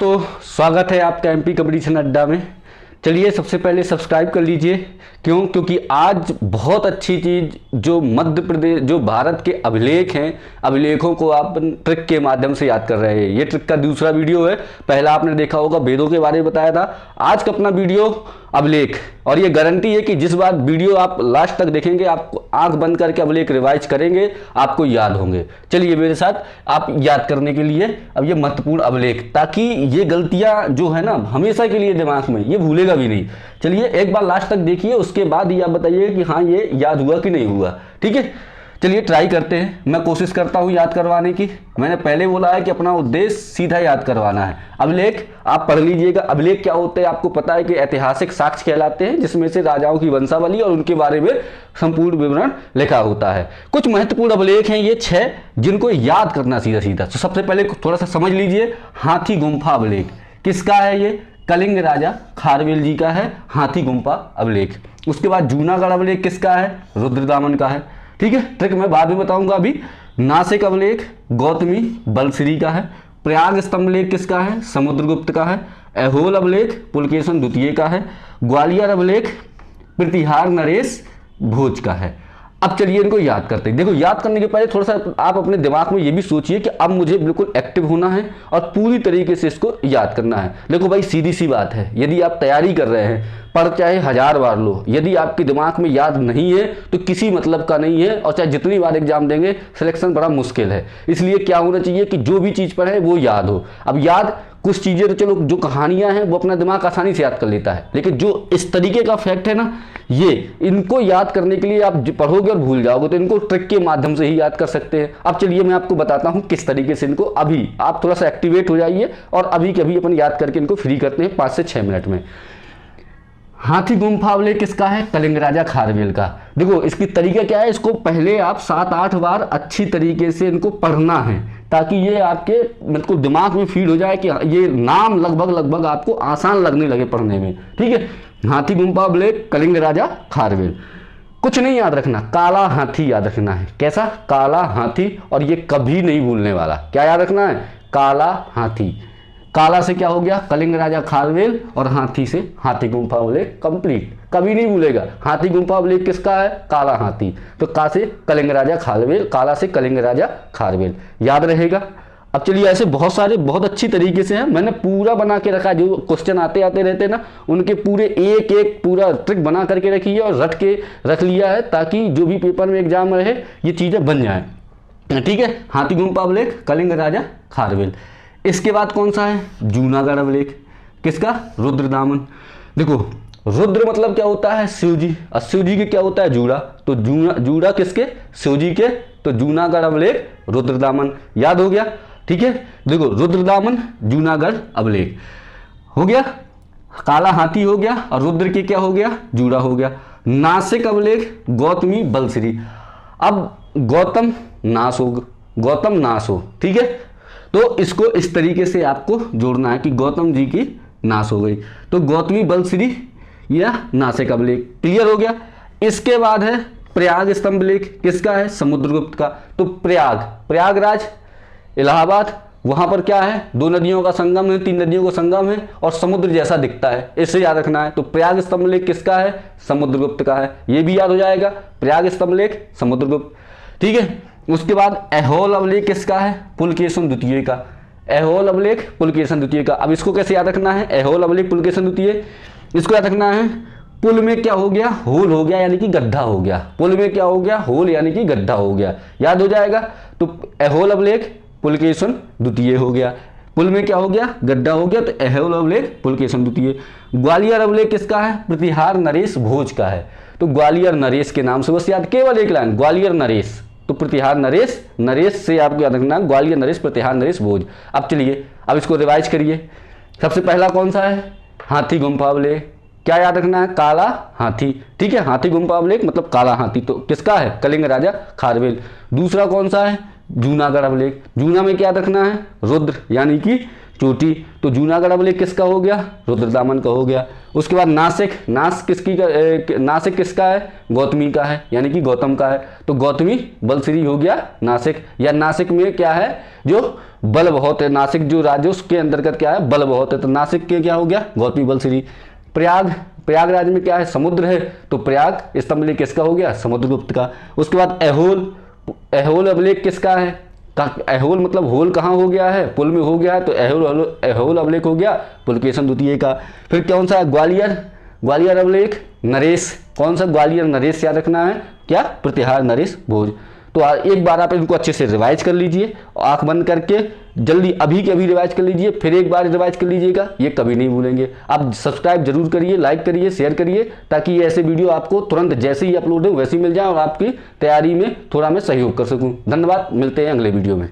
दोस्तों, स्वागत है आपका एमपी कंपटीशन अड्डा में। चलिए सबसे पहले सब्सक्राइब कर लीजिए। क्योंकि आज बहुत अच्छी चीज़ जो मध्य प्रदेश, जो भारत के अभिलेख हैं, अभिलेखों को आप ट्रिक के माध्यम से याद कर रहे हैं। ये ट्रिक का दूसरा वीडियो है। पहला आपने देखा होगा वेदों के बारे में बताया था। आज का अपना वीडियो अभिलेख, और ये गारंटी है कि जिस बार वीडियो आप लास्ट तक देखेंगे, आप आंख बंद करके अभिलेख रिवाइज करेंगे, आपको याद होंगे। चलिए मेरे साथ आप याद करने के लिए अब ये महत्वपूर्ण अभिलेख, ताकि ये गलतियां जो है ना हमेशा के लिए दिमाग में, ये भूलेगा भी नहीं। चलिए एक बार लास्ट तक देखिए, उसके बाद ही आप बताइए कि हाँ ये याद हुआ कि नहीं हुआ। ठीक है, चलिए ट्राई करते हैं। मैं कोशिश करता हूँ याद करवाने की। मैंने पहले बोला है कि अपना उद्देश्य सीधा याद करवाना है। अभिलेख आप पढ़ लीजिएगा। अभिलेख क्या होते हैं आपको पता है कि ऐतिहासिक साक्ष्य कहलाते हैं, जिसमें से राजाओं की वंशावली और उनके बारे में संपूर्ण विवरण लिखा होता है। कुछ महत्वपूर्ण अभिलेख हैं ये 6, जिनको याद करना सीधा सीधा। तो सबसे पहले थोड़ा सा समझ लीजिए। हाथी गुम्फा अभिलेख किसका है? ये कलिंग राजा खारवेल जी का है, हाथी गुम्फा अभिलेख। उसके बाद जूनागढ़ अभिलेख किसका है? रुद्रदामन का है। ठीक है, ट्रिक मैं बाद में बताऊंगा। अभी नासिक अभिलेख गौतमी बलश्री का है। प्रयाग स्तंभ लेख किसका है? समुद्रगुप्त का है। ऐहोल अभिलेख पुलकेशन द्वितीय का है। ग्वालियर अभिलेख प्रतिहार नरेश भोज का है। अब चलिए इनको याद करते हैं। देखो, याद करने के पहले थोड़ा सा आप अपने दिमाग में ये भी सोचिए कि अब मुझे बिल्कुल एक्टिव होना है और पूरी तरीके से इसको याद करना है। देखो भाई, सीधी सी बात है, यदि आप तैयारी कर रहे हैं, पर चाहे 1000 बार लो, यदि आपके दिमाग में याद नहीं है तो किसी मतलब का नहीं है। और चाहे जितनी बार एग्जाम देंगे, सिलेक्शन बड़ा मुश्किल है। इसलिए क्या होना चाहिए कि जो भी चीज़ पढ़े वो याद हो। अब याद कुछ चीज़ें तो चलो, जो कहानियां हैं वो अपना दिमाग आसानी से याद कर लेता है, लेकिन जो इस तरीके का फैक्ट है ना, ये इनको याद करने के लिए आप पढ़ोगे और भूल जाओगे, तो इनको ट्रिक के माध्यम से ही याद कर सकते हैं। अब चलिए मैं आपको बताता हूं किस तरीके से इनको, अभी आप थोड़ा सा एक्टिवेट हो जाइए और अभी के अभी अपन याद करके इनको फ्री करते हैं 5 से 6 मिनट में। हाथी गुम्फा अभिलेख किसका है? कलिंग राजा खारवेल का। देखो इसकी तरीका क्या है, इसको पहले आप 7-8 बार अच्छी तरीके से इनको पढ़ना है, ताकि ये आपके बिल्कुल दिमाग में फीड हो जाए कि ये नाम लगभग आपको आसान लगने लगे पढ़ने में। ठीक है, हाथी गुम्फा अभिलेख कलिंग राजा खारवेल। कुछ नहीं याद रखना, काला हाथी याद रखना है। कैसा? काला हाथी। और ये कभी नहीं भूलने वाला। क्या याद रखना है? काला हाथी। काला से क्या हो गया? कलिंग राजा खारवेल, और हाथी से हाथी गुम्फा अभिलेख कंप्लीट। कभी नहीं भूलेगा। हाथी गुम्फा अभिलेख किसका है? काला हाथी। तो का से कलिंग राजा खारवेल, काला से कलिंग राजा खारवेल, याद रहेगा। अब चलिए ऐसे बहुत सारे बहुत अच्छी तरीके से हैं, मैंने पूरा बना के रखा है। जो क्वेश्चन आते रहते हैं ना, उनके पूरे एक एक पूरा ट्रिक बना करके रखी है और रट के रख लिया है, ताकि जो भी पेपर में एग्जाम में रहे ये चीज़ें बन जाएं। ठीक है, हाथी गुम्फा अभिलेख कलिंग राजा खारवेल। इसके बाद कौन सा है? जूनागढ़ अभिलेख किसका? रुद्रदामन। देखो, रुद्र मतलब क्या होता है? शिव जी। और शिव जी के क्या होता है? जूड़ा। तो जूड़ा किसके? शिव जी के। तो जूनागढ़ अभिलेख रुद्रदामन, याद हो गया। ठीक है, देखो रुद्रदामन जूनागढ़ अभिलेख हो गया। काला हाथी हो गया, और रुद्र के क्या हो गया? जूड़ा हो गया। नासिक अभिलेख गौतमी बलश्री। अब गौतम नाश हो। ठीक है, तो इसको इस तरीके से आपको जोड़ना है कि गौतम जी की नाश हो गई, तो गौतमी बलश्री या नासिक अभिलेख। क्लियर हो गया। इसके बाद है प्रयाग स्तंभ लेख किसका है? समुद्रगुप्त का। तो प्रयागराज इलाहाबाद, वहां पर क्या है? 2 नदियों का संगम है, 3 नदियों का संगम है, और समुद्र जैसा दिखता है, इससे याद रखना है। तो प्रयाग स्तंभ लेख किसका है? समुद्रगुप्त का है। ये भी याद हो जाएगा, प्रयाग स्तंभ लेख समुद्रगुप्त। ठीक है, उसके बाद ऐहोल अभिलेख किसका है? पुलकेशन द्वितीय का। ऐहोल अभिलेख पुलकेशन द्वितीय का। अब इसको कैसे याद रखना है? ऐहोल अभिलेख पुलकेशन द्वितीय, इसको याद रखना है। पुल में क्या हो गया? होल हो गया, यानी कि गड्ढा हो गया। पुल में क्या हो गया? होल, यानी कि गड्ढा हो गया, याद हो जाएगा। तो ऐहोल अभिलेख पुलकेशन द्वितीय हो गया। पुल में क्या हो गया? गड्ढा हो गया, तो ऐहोल अभिलेख पुलकेशन द्वितीय। ग्वालियर अभिलेख किसका है? प्रतिहार नरेश भोज का है। तो ग्वालियर नरेश के नाम से बस याद, केवल एक लाइन, ग्वालियर नरेश। तो प्रतिहार नरेश से आपको याद रखना ग्वालियर नरेश, प्रतिहार नरेश भोज। अब चलिए अब इसको रिवाइज करिए। सबसे पहला कौन सा है? हाथी गुम्फा अभिलेख। क्या याद रखना है? काला हाथी। ठीक है, हाथी गुम्फा अभिलेख मतलब काला हाथी, तो किसका है? कलिंग राजा खारवेल। दूसरा कौन सा है? जूनागढ़ अभिलेख। जूना में क्या याद रखना है? रुद्र, यानी कि चोटी, तो जूनागढ़ अभिलेख किसका हो गया? रुद्रदामन का हो गया। उसके बाद नासिक, नासिक किसका है? गौतमी का है, यानी कि गौतम का है, तो गौतमी बलश्री हो गया नासिक। या नासिक में क्या है? जो बल बहुत है, नासिक जो राज्य उसके अंतर्गत क्या है? बल बहुत है, तो नासिक के क्या हो गया? गौतमी बलश्री। प्रयागराज में क्या है? समुद्र है, तो प्रयाग स्तंभ लेख किसका हो गया? समुद्रगुप्त का। उसके बाद ऐहोल अभिलेख किसका है? ऐहोल मतलब होल कहाँ हो गया है? पुल में हो गया है, तो ऐहोल अभिलेख हो गया पुलकेशन द्वितीय का। फिर कौन सा है? ग्वालियर अभिलेख नरेश। कौन सा? ग्वालियर नरेश याद रखना है। क्या? प्रतिहार नरेश भोज। तो एक बार आप इनको अच्छे से रिवाइज कर लीजिए, आंख बंद करके जल्दी अभी के अभी रिवाइज कर लीजिए, फिर एक बार रिवाइज कर लीजिएगा, ये कभी नहीं भूलेंगे। आप सब्सक्राइब जरूर करिए, लाइक करिए, शेयर करिए, ताकि ऐसे वीडियो आपको तुरंत जैसे ही अपलोड हो वैसे ही मिल जाए और आपकी तैयारी में थोड़ा मैं सहयोग कर सकूं। धन्यवाद, मिलते हैं अगले वीडियो में।